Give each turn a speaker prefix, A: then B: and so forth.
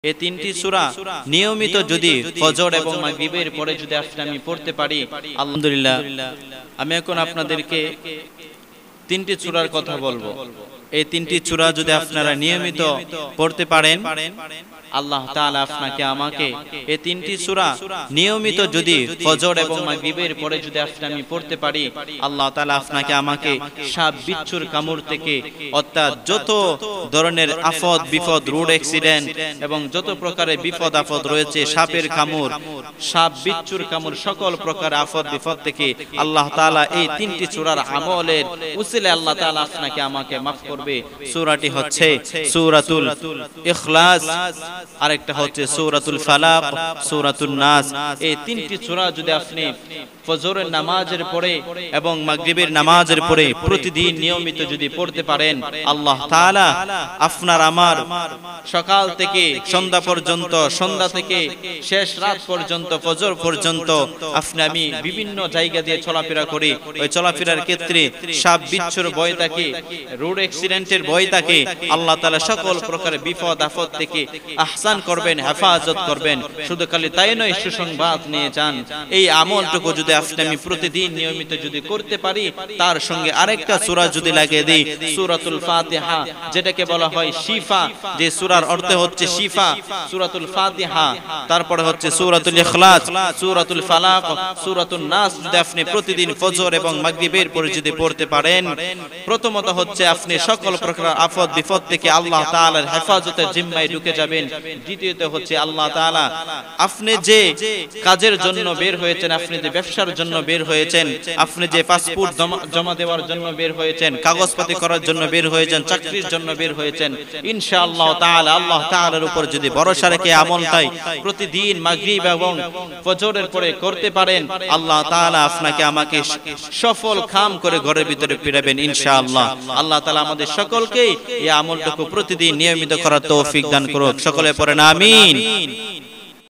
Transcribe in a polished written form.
A: এই তিনটি সূরা নিয়মিত যদি ফজর এবং মাগরিবের পরে যদি আমি পড়তে পারি, আলহামদুলিল্লাহ। আমি এখন আপনাদেরকে তিনটি সূরার কথা বলবো। এই তিনটি সূরা যদি আপনারা নিয়মিত পড়তে পারেন, আল্লাহ তাআলা আপনাকে আমাকে এই তিনটি সূরা নিয়মিত যদি ফজর এবং মাগরিবের পরে যদি আমি পড়তে পারি, আল্লাহ তাআলা আপনাকে আমাকে সাপ বিচ্ছুর কামড় থেকে, অর্থাৎ যত ধরনের আফত বিপদ, রোড অ্যাক্সিডেন্ট এবং যত প্রকারের বিপদ আপদ রয়েছে, সাপের কামড়, সাপ বিচ্ছুর কামড়, সকল প্রকার আফত বিপদ থেকে আল্লাহ তাআলা এই তিনটি সূরার আমলের উসিলায় আল্লাহ তাআলা আপনাকে আমাকে মাফ করবে। সূরাটি হচ্ছে সূরাতুল ইখলাস, আরেকটা হচ্ছে সূরাতুল ফালাক, সূরাতুন নাস। এই তিনটি সূরা যদি আপনি ফজরের নামাজের পরে এবং মাগরিবের নামাজের পরে প্রতিদিন নিয়মিত যদি পড়তে পারেন, আল্লাহ তাআলা আপনার আমার সকাল থেকে সন্ধ্যা পর্যন্ত, সন্ধ্যা থেকে শেষ রাত পর্যন্ত, ফজর পর্যন্ত আমি বিভিন্ন জায়গা দিয়ে চলাফেরা করি, ওই চলাফেরার ক্ষেত্রে সাপ বিচ্ছুর ভয় থাকে, রোড অ্যাক্সিডেন্টের ভয় থাকে, আল্লাহ তাআলা সকল প্রকার বিপদ আপদ থেকে আহসান করবেন, হেফাজত করবেন। শুধু খালি তাই নয়, সুসংবাদ নিয়ে যান। এই আমলটুকু যদি আমি প্রতিদিন নিয়মিত যদি করতে পারি, তার সঙ্গে আরেকটা সূরা যদি লাগিয়ে দেই, সূরাতুল ফাতিহা, যেটাকে বলা হয় শিফা, যে সূরার অর্থ হচ্ছে শিফা, সূরাতুল ফাতিহা, তারপরে হচ্ছে সূরাতুল ইখলাস, সূরাতুল ফালাক, সূরাতুন নাস যদি আপনি প্রতিদিন ফজর এবং মাগরিবের পরে যদি পড়তে পারেন, প্রথমত হচ্ছে আপনি সকল প্রকার আফত বিপদ থেকে আল্লাহ তাআলার হেফাজতের জিম্মায় ঢুকে যাবেন। দ্বিতীয়ত হচ্ছে আল্লাহ তাআলা আপনি যে কাজের জন্য বের হয়েছেন, আপনি যে ব্যবসার জন্য বের হয়েছেন, আপনি যে পাসপোর্ট জমা দেওয়ার জন্য বের হয়েছেন, কাগজপাতি করার জন্য বের হয়েছেন, চাকরির জন্য বের হয়েছেন, ইনশাআল্লাহ তাআলা আল্লাহ তাআলার উপর যদি ভরসা রেখে আমলটাই প্রতিদিন মাগরিব এবং ফজরের পরে করতে পারেন, আল্লাহ তাআলা আপনাকে আমাকে সফল কাম করে ঘরের ভিতরে ফিরাবেন ইনশাআল্লাহ। আল্লাহ তাআলা আমাদের সকলকে এই আমলটুকু প্রতিদিন নিয়মিত করার তৌফিক দান করুক। সকলে পড়েন আমিন।